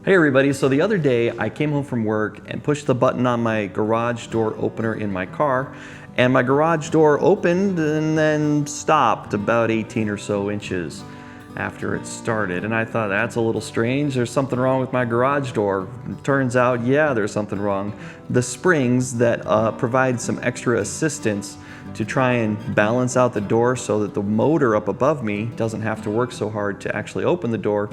Hey everybody, so the other day I came home from work and pushed the button on my garage door opener in my car, and my garage door opened and then stopped about 18 or so inches after it started. And I thought, that's a little strange, there's something wrong with my garage door. Turns out, yeah, there's something wrong. The springs that provide some extra assistance to try and balance out the door so that the motor up above me doesn't have to work so hard to actually open the door,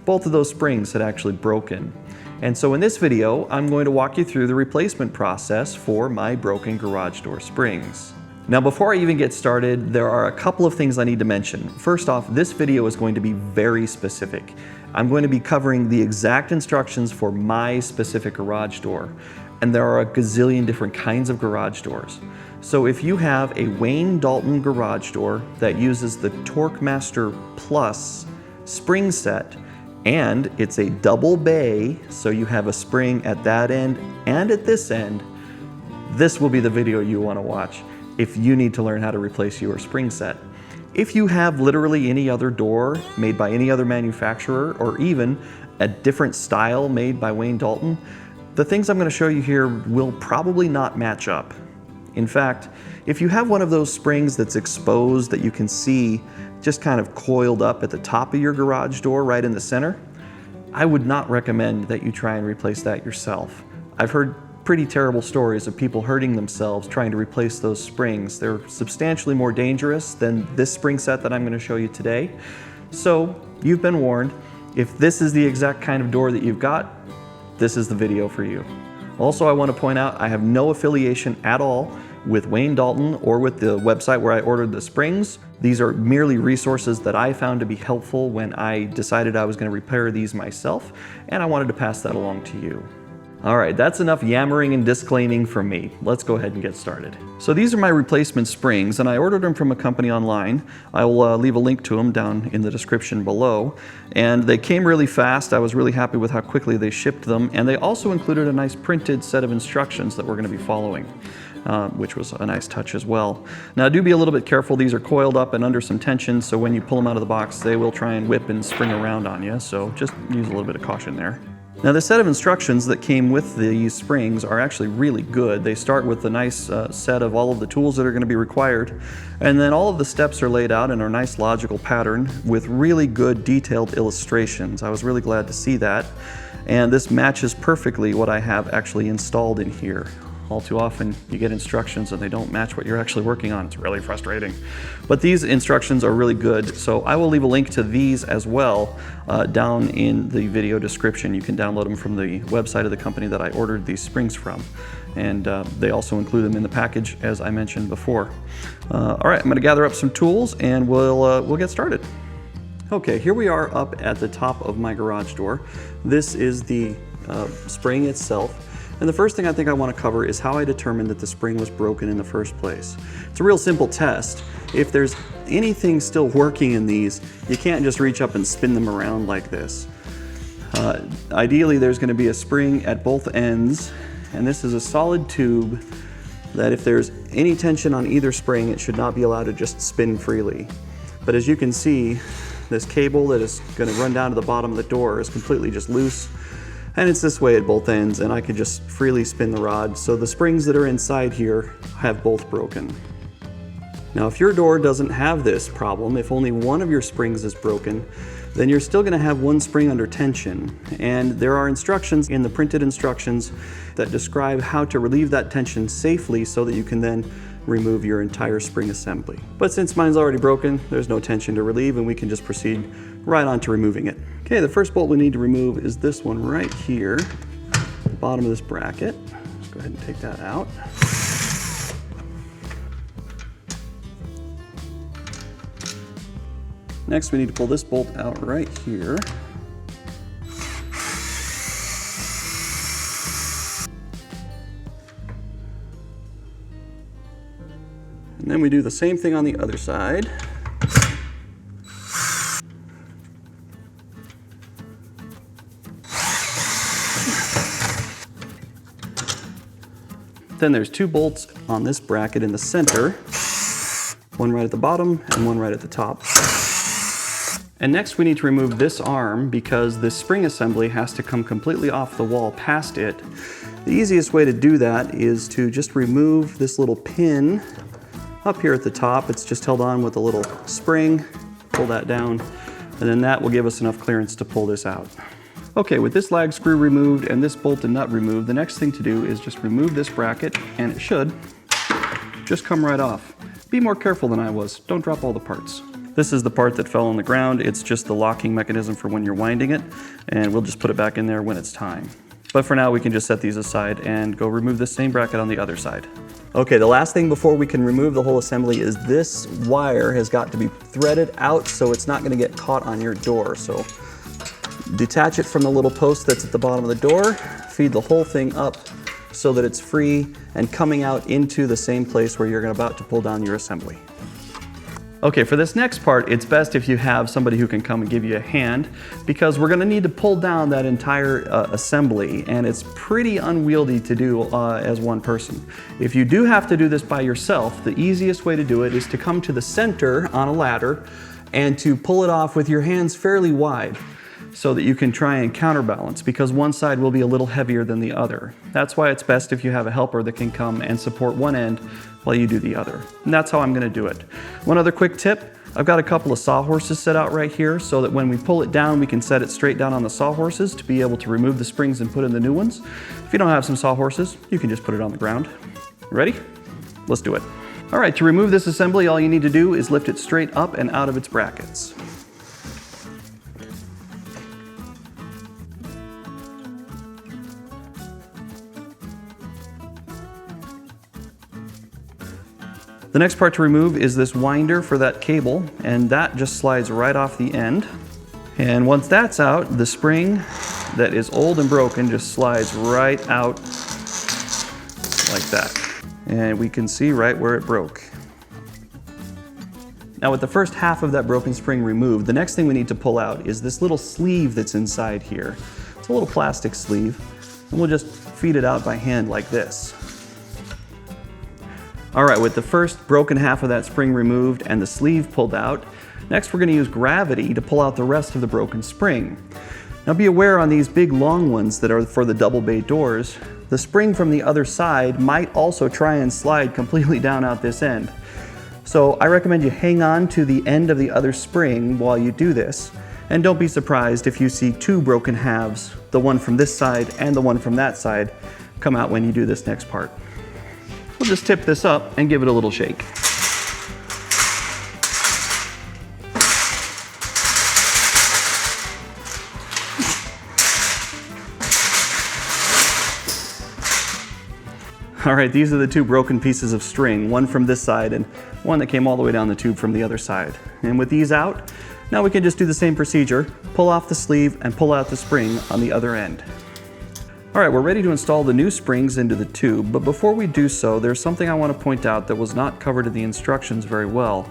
both of those springs had actually broken. And so in this video, I'm going to walk you through the replacement process for my broken garage door springs. Now before I even get started, there are a couple of things I need to mention. First off, this video is going to be very specific. I'm going to be covering the exact instructions for my specific garage door. And there are a gazillion different kinds of garage doors. So if you have a Wayne Dalton garage door that uses the Torquemaster Plus spring set, and it's a double bay, so you have a spring at that end and at this end, this will be the video you want to watch if you need to learn how to replace your spring set. If you have literally any other door made by any other manufacturer, or even a different style made by Wayne Dalton, the things I'm going to show you here will probably not match up. In fact, if you have one of those springs that's exposed that you can see just kind of coiled up at the top of your garage door right in the center, I would not recommend that you try and replace that yourself. I've heard pretty terrible stories of people hurting themselves trying to replace those springs. They're substantially more dangerous than this spring set that I'm going to show you today. So you've been warned. If this is the exact kind of door that you've got, this is the video for you. Also, I want to point out I have no affiliation at all with Wayne Dalton or with the website where I ordered the springs. These are merely resources that I found to be helpful when I decided I was going to repair these myself, and I wanted to pass that along to you. All right, that's enough yammering and disclaiming from me. Let's go ahead and get started. So these are my replacement springs, and I ordered them from a company online. I will leave a link to them down in the description below. And they came really fast. I was really happy with how quickly they shipped them, and they also included a nice printed set of instructions that we're going to be following, which was a nice touch as well. Now do be a little bit careful. These are coiled up and under some tension, so when you pull them out of the box, they will try and whip and spring around on you, so just use a little bit of caution there. Now the set of instructions that came with these springs are actually really good. They start with a nice set of all of the tools that are going to be required, and then all of the steps are laid out in a nice logical pattern with really good detailed illustrations. I was really glad to see that, and this matches perfectly what I have actually installed in here. All too often you get instructions and they don't match what you're actually working on. It's really frustrating. But these instructions are really good, so I will leave a link to these as well down in the video description. You can download them from the website of the company that I ordered these springs from. And they also include them in the package, as I mentioned before. All right, I'm going to gather up some tools and we'll get started. Okay, here we are up at the top of my garage door. This is the spring itself. And the first thing I think I want to cover is how I determined that the spring was broken in the first place. It's a real simple test. If there's anything still working in these, you can't just reach up and spin them around like this. Ideally, there's going to be a spring at both ends, and this is a solid tube that if there's any tension on either spring, it should not be allowed to just spin freely. But as you can see, this cable that is going to run down to the bottom of the door is completely just loose. And it's this way at both ends, and I could just freely spin the rod. So the springs that are inside here have both broken. Now if your door doesn't have this problem, if only one of your springs is broken, then you're still going to have one spring under tension. And there are instructions in the printed instructions that describe how to relieve that tension safely so that you can then remove your entire spring assembly. But since mine's already broken, there's no tension to relieve, and we can just proceed right on to removing it. Okay, the first bolt we need to remove is this one right here, the bottom of this bracket. Let's go ahead and take that out. Next, we need to pull this bolt out right here. And then we do the same thing on the other side. Then there's two bolts on this bracket in the center, one right at the bottom and one right at the top. And next we need to remove this arm because the spring assembly has to come completely off the wall past it. The easiest way to do that is to just remove this little pin up here at the top. It's just held on with a little spring. Pull that down, and then that will give us enough clearance to pull this out. Okay, with this lag screw removed and this bolt and nut removed, the next thing to do is just remove this bracket, and it should just come right off. Be more careful than I was. Don't drop all the parts. This is the part that fell on the ground. It's just the locking mechanism for when you're winding it, and we'll just put it back in there when it's time. But for now, we can just set these aside and go remove this same bracket on the other side. Okay, the last thing before we can remove the whole assembly is this wire has got to be threaded out so it's not going to get caught on your door. So detach it from the little post that's at the bottom of the door, feed the whole thing up so that it's free and coming out into the same place where you're about to pull down your assembly. Okay, for this next part, it's best if you have somebody who can come and give you a hand, because we're gonna need to pull down that entire assembly, and it's pretty unwieldy to do as one person. If you do have to do this by yourself, the easiest way to do it is to come to the center on a ladder and to pull it off with your hands fairly wide so that you can try and counterbalance, because one side will be a little heavier than the other. That's why it's best if you have a helper that can come and support one end while you do the other. And that's how I'm gonna do it. One other quick tip, I've got a couple of sawhorses set out right here so that when we pull it down, we can set it straight down on the sawhorses to be able to remove the springs and put in the new ones. If you don't have some sawhorses, you can just put it on the ground. Ready? Let's do it. All right, to remove this assembly, all you need to do is lift it straight up and out of its brackets. The next part to remove is this winder for that cable, and that just slides right off the end. And once that's out, the spring that is old and broken just slides right out like that. And we can see right where it broke. Now with the first half of that broken spring removed, the next thing we need to pull out is this little sleeve that's inside here. It's a little plastic sleeve, and we'll just feed it out by hand like this. All right, with the first broken half of that spring removed and the sleeve pulled out, next we're going to use gravity to pull out the rest of the broken spring. Now be aware on these big long ones that are for the double bay doors, the spring from the other side might also try and slide completely down out this end. So I recommend you hang on to the end of the other spring while you do this, and don't be surprised if you see two broken halves, the one from this side and the one from that side, come out when you do this next part. We'll just tip this up and give it a little shake. All right, these are the two broken pieces of string, one from this side and one that came all the way down the tube from the other side. And with these out, now we can just do the same procedure, pull off the sleeve and pull out the spring on the other end. All right, we're ready to install the new springs into the tube, but before we do so, there's something I want to point out that was not covered in the instructions very well.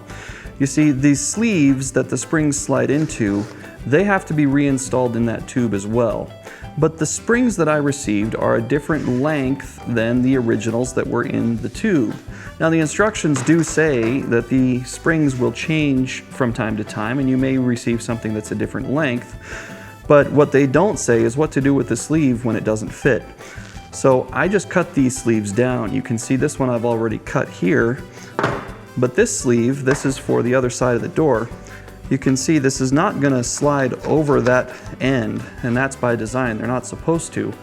You see, these sleeves that the springs slide into, they have to be reinstalled in that tube as well. But the springs that I received are a different length than the originals that were in the tube. Now the instructions do say that the springs will change from time to time and you may receive something that's a different length. But what they don't say is what to do with the sleeve when it doesn't fit. So I just cut these sleeves down. You can see this one I've already cut here, but this sleeve, this is for the other side of the door. You can see this is not gonna slide over that end, and that's by design, they're not supposed to.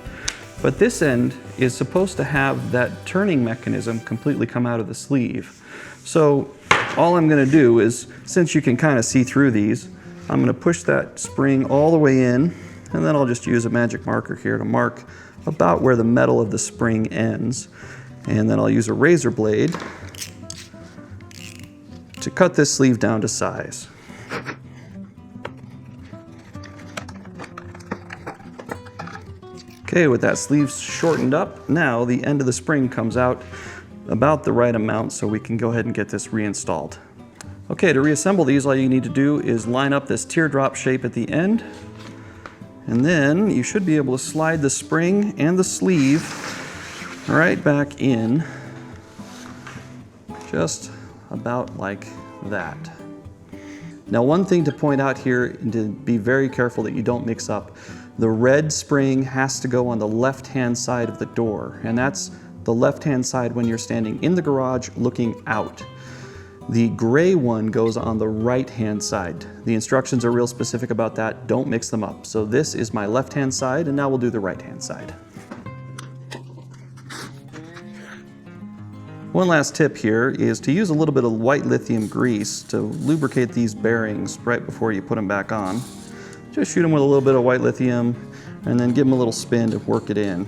But this end is supposed to have that turning mechanism completely come out of the sleeve. So all I'm gonna do is, since you can kind of see through these, I'm going to push that spring all the way in, and then I'll just use a magic marker here to mark about where the metal of the spring ends. And then I'll use a razor blade to cut this sleeve down to size. Okay, with that sleeve shortened up, now the end of the spring comes out about the right amount so we can go ahead and get this reinstalled. Okay, to reassemble these, all you need to do is line up this teardrop shape at the end, and then you should be able to slide the spring and the sleeve right back in, just about like that. Now, one thing to point out here, and to be very careful that you don't mix up, the red spring has to go on the left-hand side of the door, and that's the left-hand side when you're standing in the garage looking out. The gray one goes on the right-hand side. The instructions are real specific about that. Don't mix them up. So this is my left-hand side, and now we'll do the right-hand side. One last tip here is to use a little bit of white lithium grease to lubricate these bearings right before you put them back on. Just shoot them with a little bit of white lithium and then give them a little spin to work it in.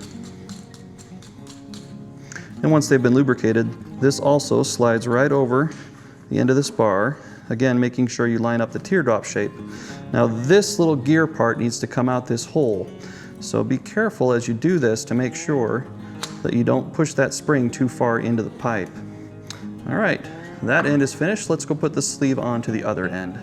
And once they've been lubricated, this also slides right over the end of this bar, again making sure you line up the teardrop shape. Now this little gear part needs to come out this hole, so be careful as you do this to make sure that you don't push that spring too far into the pipe. All right, that end is finished. Let's go put the sleeve onto the other end.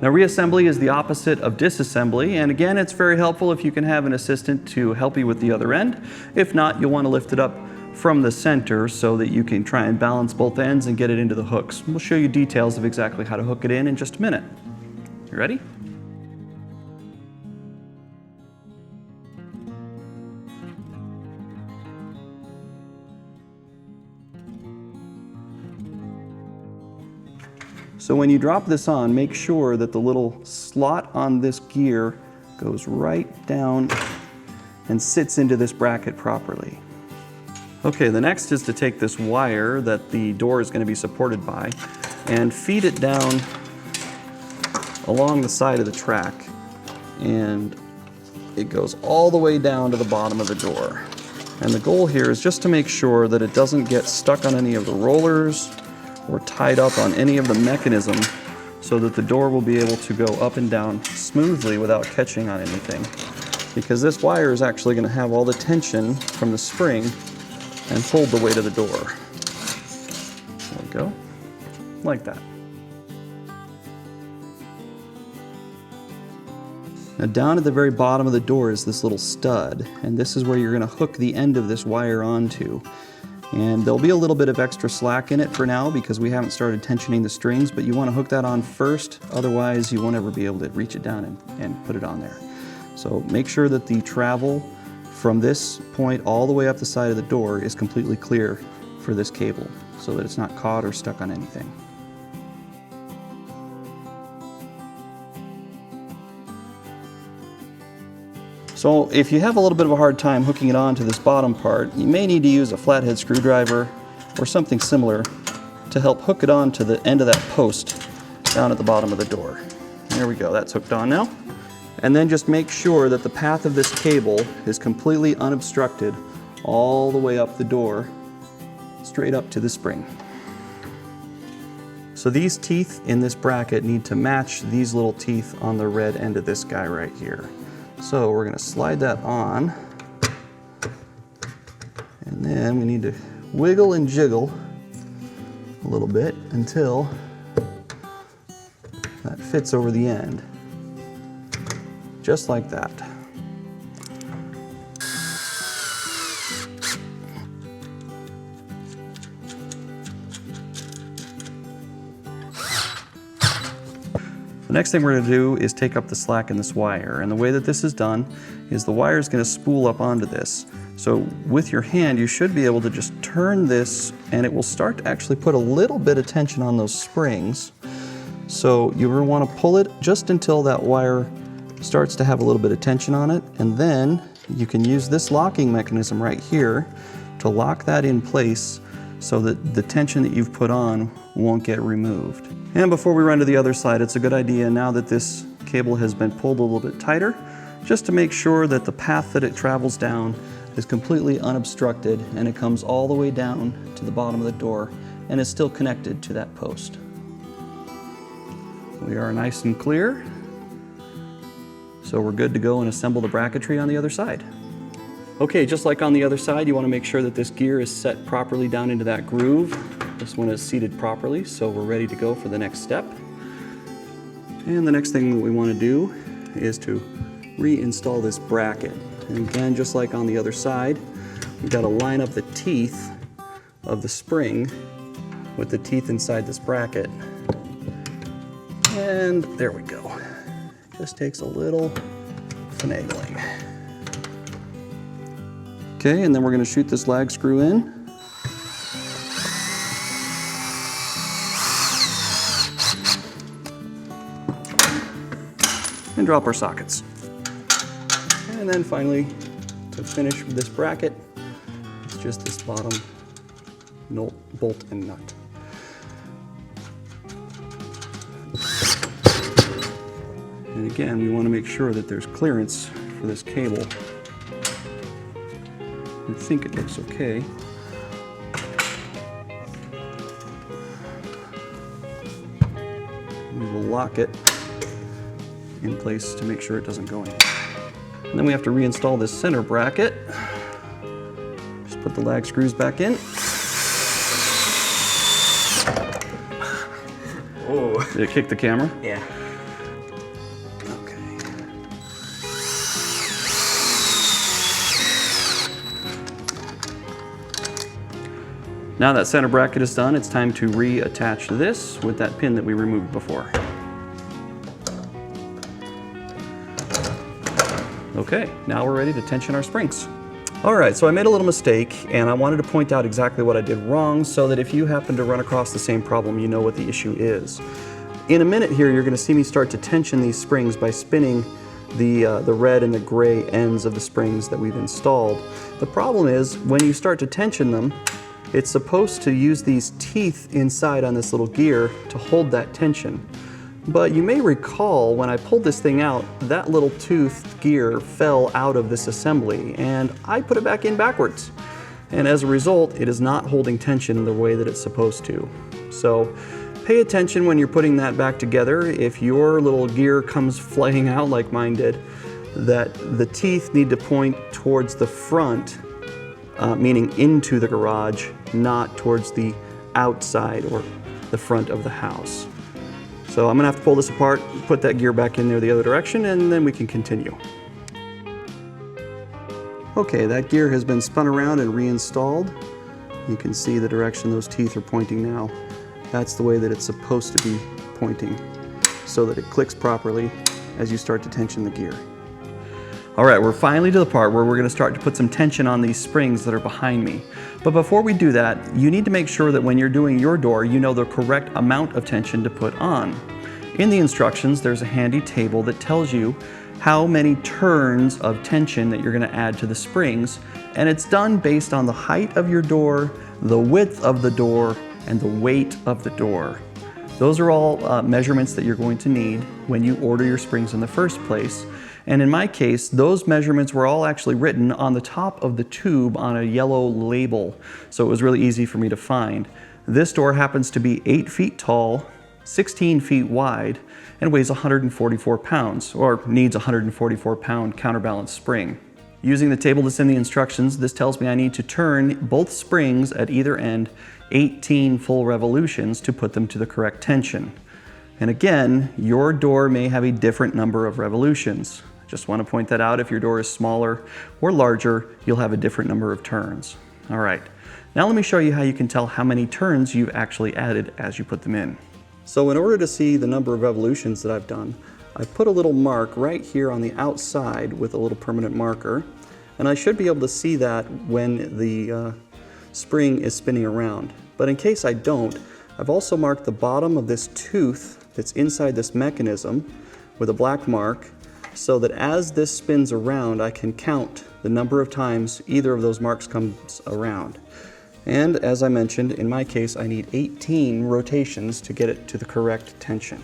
Now, reassembly is the opposite of disassembly, and again, it's very helpful if you can have an assistant to help you with the other end. If not, you'll want to lift it up from the center so that you can try and balance both ends and get it into the hooks. We'll show you details of exactly how to hook it in just a minute. You ready? So when you drop this on, make sure that the little slot on this gear goes right down and sits into this bracket properly. Okay, the next is to take this wire that the door is going to be supported by and feed it down along the side of the track. And it goes all the way down to the bottom of the door. And the goal here is just to make sure that it doesn't get stuck on any of the rollers or tied up on any of the mechanism, so that the door will be able to go up and down smoothly without catching on anything. Because this wire is actually going to have all the tension from the spring and hold the weight of the door. There we go, like that. Now down at the very bottom of the door is this little stud, and this is where you're going to hook the end of this wire onto. And there'll be a little bit of extra slack in it for now because we haven't started tensioning the strings, but you want to hook that on first, otherwise you won't ever be able to reach it down and put it on there. So make sure that the travel from this point all the way up the side of the door is completely clear for this cable so that it's not caught or stuck on anything. So if you have a little bit of a hard time hooking it on to this bottom part, you may need to use a flathead screwdriver or something similar to help hook it on to the end of that post down at the bottom of the door. There we go, that's hooked on now. And then just make sure that the path of this cable is completely unobstructed all the way up the door, straight up to the spring. So these teeth in this bracket need to match these little teeth on the red end of this guy right here. So we're going to slide that on, and then we need to wiggle and jiggle a little bit until that fits over the end, just like that. The next thing we're going to do is take up the slack in this wire, and the way that this is done is the wire is going to spool up onto this. So with your hand you should be able to just turn this and it will start to actually put a little bit of tension on those springs. So you want to pull it just until that wire starts to have a little bit of tension on it, and then you can use this locking mechanism right here to lock that in place so that the tension that you've put on won't get removed. And before we run to the other side, it's a good idea, now that this cable has been pulled a little bit tighter, just to make sure that the path that it travels down is completely unobstructed and it comes all the way down to the bottom of the door and is still connected to that post. We are nice and clear, so we're good to go and assemble the bracketry on the other side. Okay, just like on the other side, you want to make sure that this gear is set properly down into that groove. This one is seated properly, so we're ready to go for the next step. And the next thing that we want to do is to reinstall this bracket. And again, just like on the other side, we've got to line up the teeth of the spring with the teeth inside this bracket. And there we go. Just takes a little finagling. Okay, and then we're going to shoot this lag screw in. And drop our sockets. And then finally, to finish this bracket, it's just this bottom bolt and nut. And again, we want to make sure that there's clearance for this cable. I think it looks okay. We will lock it in place to make sure it doesn't go in. And then we have to reinstall this center bracket. Just put the lag screws back in. Oh. Did it kick the camera? Yeah. Okay. Now that center bracket is done, it's time to reattach this with that pin that we removed before. Okay, now we're ready to tension our springs. All right, so I made a little mistake and I wanted to point out exactly what I did wrong so that if you happen to run across the same problem, you know what the issue is. In a minute here, you're gonna see me start to tension these springs by spinning the red and the gray ends of the springs that we've installed. The problem is when you start to tension them, it's supposed to use these teeth inside on this little gear to hold that tension. But you may recall when I pulled this thing out, that little toothed gear fell out of this assembly and I put it back in backwards. And as a result, it is not holding tension the way that it's supposed to. So pay attention when you're putting that back together. If your little gear comes flying out like mine did, that the teeth need to point towards the front, meaning into the garage, not towards the outside or the front of the house. So I'm gonna have to pull this apart, put that gear back in there the other direction, and then we can continue. Okay, that gear has been spun around and reinstalled. You can see the direction those teeth are pointing now. That's the way that it's supposed to be pointing, so that it clicks properly as you start to tension the gear. All right, we're finally to the part where we're gonna start to put some tension on these springs that are behind me. But before we do that, you need to make sure that when you're doing your door, you know the correct amount of tension to put on. In the instructions, there's a handy table that tells you how many turns of tension that you're gonna add to the springs, and it's done based on the height of your door, the width of the door, and the weight of the door. Those are all measurements that you're going to need when you order your springs in the first place. And in my case, those measurements were all actually written on the top of the tube on a yellow label, so it was really easy for me to find. This door happens to be 8 feet tall, 16 feet wide, and weighs 144 pounds, or needs a 144 pound counterbalance spring. Using the table that's in the instructions, this tells me I need to turn both springs at either end 18 full revolutions to put them to the correct tension. And again, your door may have a different number of revolutions. Just want to point that out. If your door is smaller or larger, you'll have a different number of turns. All right, now let me show you how you can tell how many turns you've actually added as you put them in. So in order to see the number of revolutions that I've done, I've put a little mark right here on the outside with a little permanent marker, and I should be able to see that when the spring is spinning around. But in case I don't, I've also marked the bottom of this tooth that's inside this mechanism with a black mark, so that as this spins around, I can count the number of times either of those marks comes around. And as I mentioned, in my case, I need 18 rotations to get it to the correct tension.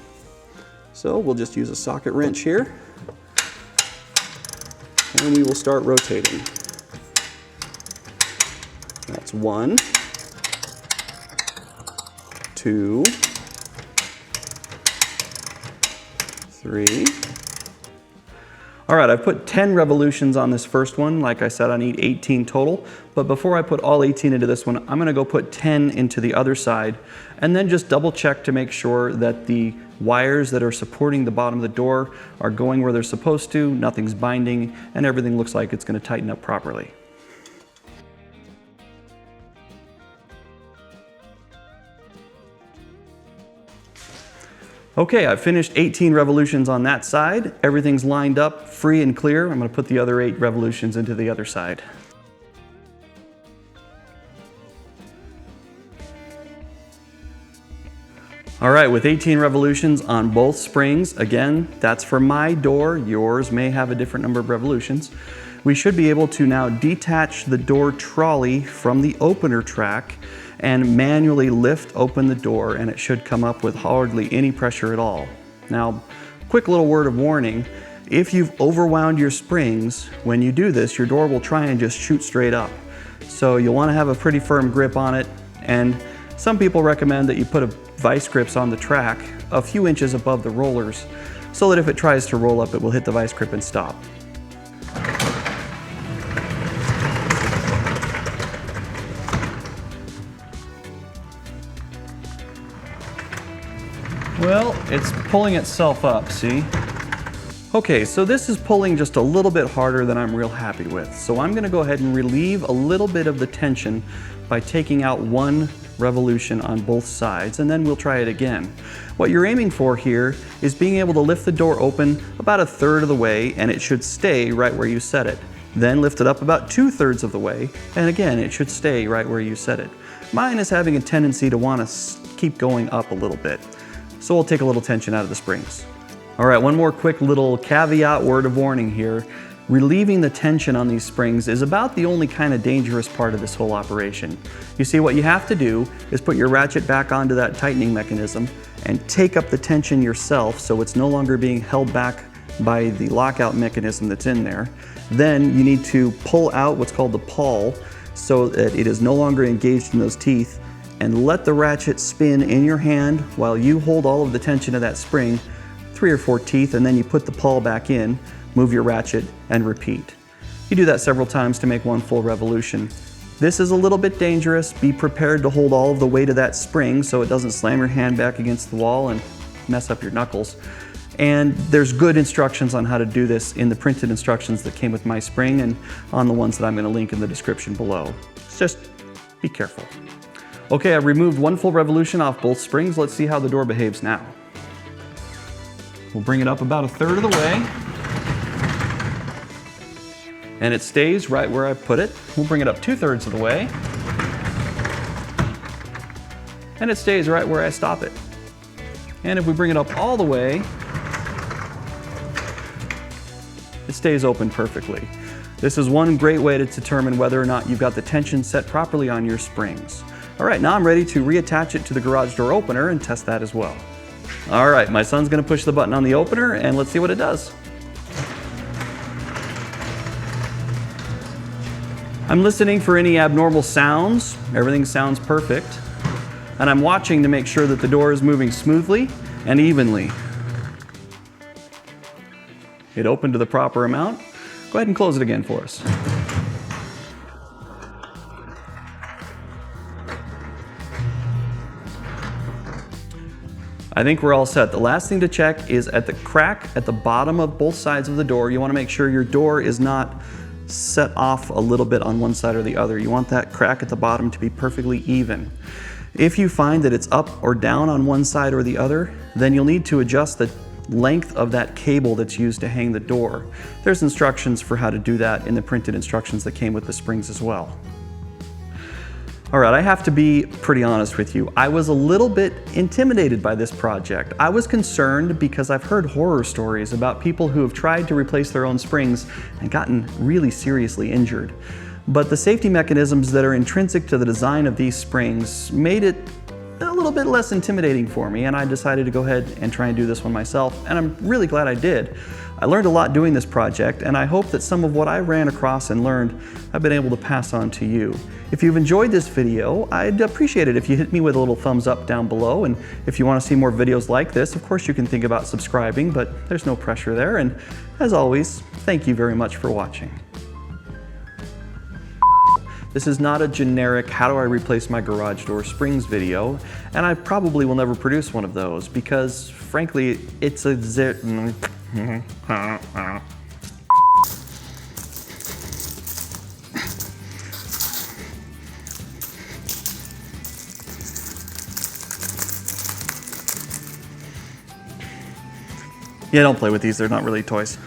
So we'll just use a socket wrench here, and we will start rotating. That's 1, 2, 3. All right, I've put 10 revolutions on this first one. Like I said, I need 18 total. But before I put all 18 into this one, I'm gonna go put 10 into the other side and then just double check to make sure that the wires that are supporting the bottom of the door are going where they're supposed to, nothing's binding, and everything looks like it's gonna tighten up properly. Okay, I've finished 18 revolutions on that side. Everything's lined up, free and clear. I'm gonna put the other 8 revolutions into the other side. All right, with 18 revolutions on both springs, again, that's for my door. Yours may have a different number of revolutions. We should be able to now detach the door trolley from the opener track and manually lift open the door, and it should come up with hardly any pressure at all. Now, quick little word of warning, if you've overwound your springs, when you do this, your door will try and just shoot straight up. So you'll want to have a pretty firm grip on it, and some people recommend that you put vice grips on the track a few inches above the rollers so that if it tries to roll up, it will hit the vice grip and stop. Well, it's pulling itself up, see? Okay, so this is pulling just a little bit harder than I'm real happy with. So I'm gonna go ahead and relieve a little bit of the tension by taking out 1 revolution on both sides, and then we'll try it again. What you're aiming for here is being able to lift the door open about 1/3 of the way, and it should stay right where you set it. Then lift it up about 2/3 of the way, and again, it should stay right where you set it. Mine is having a tendency to want to keep going up a little bit. So we'll take a little tension out of the springs. All right, one more quick little caveat word of warning here. Relieving the tension on these springs is about the only kind of dangerous part of this whole operation. You see, what you have to do is put your ratchet back onto that tightening mechanism and take up the tension yourself so it's no longer being held back by the lockout mechanism that's in there. Then you need to pull out what's called the pawl so that it is no longer engaged in those teeth, and let the ratchet spin in your hand while you hold all of the tension of that spring, 3 or 4 teeth, and then you put the pawl back in, move your ratchet, and repeat. You do that several times to make 1 full revolution. This is a little bit dangerous. Be prepared to hold all of the weight of that spring so it doesn't slam your hand back against the wall and mess up your knuckles. And there's good instructions on how to do this in the printed instructions that came with my spring and on the ones that I'm gonna link in the description below. Just be careful. Okay, I've removed 1 full revolution off both springs. Let's see how the door behaves now. We'll bring it up about 1/3 of the way. And it stays right where I put it. We'll bring it up 2/3 of the way. And it stays right where I stop it. And if we bring it up all the way, it stays open perfectly. This is one great way to determine whether or not you've got the tension set properly on your springs. All right, now I'm ready to reattach it to the garage door opener and test that as well. All right, my son's gonna push the button on the opener and let's see what it does. I'm listening for any abnormal sounds. Everything sounds perfect. And I'm watching to make sure that the door is moving smoothly and evenly. It opened to the proper amount. Go ahead and close it again for us. I think we're all set. The last thing to check is at the crack at the bottom of both sides of the door. You want to make sure your door is not set off a little bit on one side or the other. You want that crack at the bottom to be perfectly even. If you find that it's up or down on one side or the other, then you'll need to adjust the length of that cable that's used to hang the door. There's instructions for how to do that in the printed instructions that came with the springs as well. All right, I have to be pretty honest with you. I was a little bit intimidated by this project. I was concerned because I've heard horror stories about people who have tried to replace their own springs and gotten really seriously injured. But the safety mechanisms that are intrinsic to the design of these springs made it a little bit less intimidating for me, and I decided to go ahead and try and do this one myself, and I'm really glad I did. I learned a lot doing this project, and I hope that some of what I ran across and learned I've been able to pass on to you. If you've enjoyed this video, I'd appreciate it if you hit me with a little thumbs up down below, and if you want to see more videos like this, of course you can think about subscribing, but there's no pressure there, and as always, thank you very much for watching. This is not a generic how do I replace my garage door springs video, and I probably will never produce one of those because frankly it's a Yeah, don't play with these, they're not really toys.